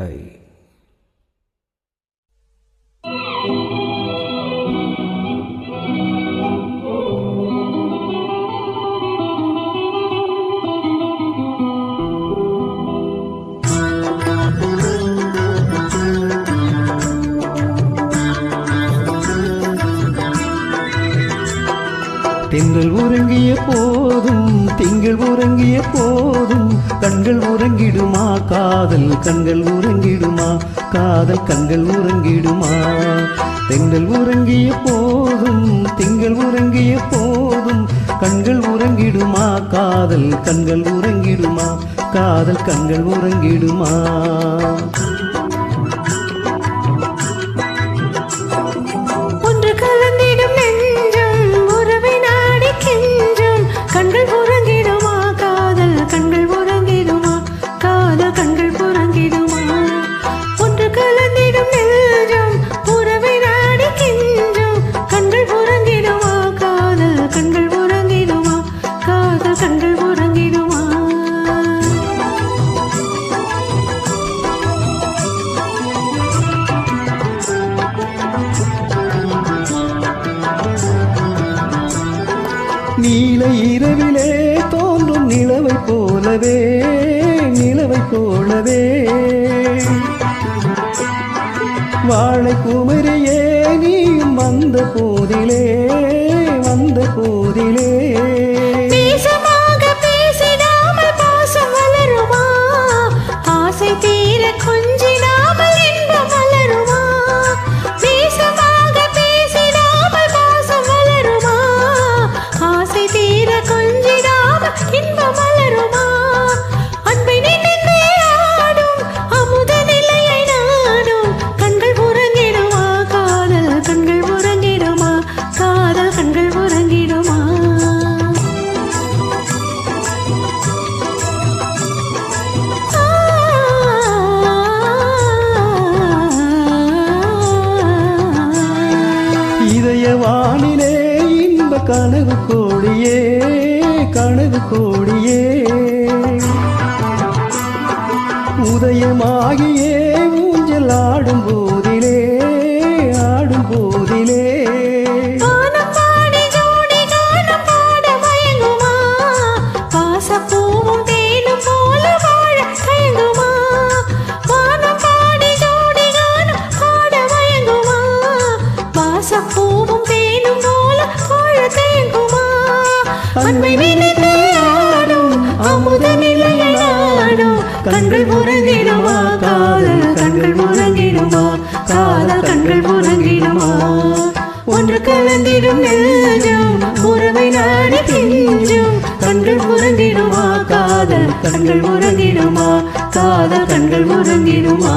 ஐ தென்றல் உறங்கிய போதும் திங்கள் உறங்கிய போதும் கண்கள் உறங்கிடுமா காதல் கண்கள் உறங்கிடுமா காதல் கண்கள் உறங்கிடுமா தென்றல் உறங்கிய போதும் திங்கள் உறங்கிய போதும் கண்கள் உறங்கிடுமா காதல் கண்கள் உறங்கிடுமா காதல் கண்கள் உறங்கிடுமா கண்கள் உறங்கிடுமா காதல் கண்கள் உறங்கிடுமா காதல் கண்கள் உறங்கிடுமா ஒன்று கலந்திடும் நெஞ்சம் உறவை நாடி கெஞ்சும் கண்கள் உறங்கிடுமா காதல் கண்கள் உறங்கிடுமா காதல் கண்கள் உறங்கிடுமா நீல இரவிலே தோன்றும் நிலவை போலவே நிலவை போலவே வாழை குமரியே நீயும் வந்த போதிலே வந்த போதிலே பேசிடாமல் பாசம் வளருமா ஆசை தீர கொஞ்சிடாமல் இன்பம் வளருமா பேசிடாமல் பாசம் வளருமா ஆசை தீர கொஞ்சிடாமல் இன்பம் வளருமா அன்பை நினைந்தே ஆடும் அமுத நிலையை நாடும் கண்கள் உறங்கிடுமா காதல் கண்கள் உறங்கிடுமா காதல் கண்கள் உறங்கிடுமா இதய வானிலே இன்ப கனவு கோடியே கனவு கோடியே உதயமாகியே ஊஞ்சல் ஆடும் போதிலே ஆடும் போதிலே பாசப்பூவும் தேனும் போல வாழ தயங்குமா வானம் பாடி ஜோடி கானம் பாட மயங்குமா பாசப்பூவும் தேனும் போல வாழ தயங்குமா அன்பை நினைத்தே ஆடும் அமுத நிலையை நாடும் கண்கள் உறங்கிடுமா காதல் கண்கள் உறங்கிடுமா காதல் கண்கள் உறங்கிடுமா ஒன்று கலந்திடும் நெஞ்சம் உறவை நாடி கெஞ்சும் கண்கள் உறங்கிடுமா காதல் கண்கள் உறங்கிடுமா காதல் கண்கள் உறங்கிடுமா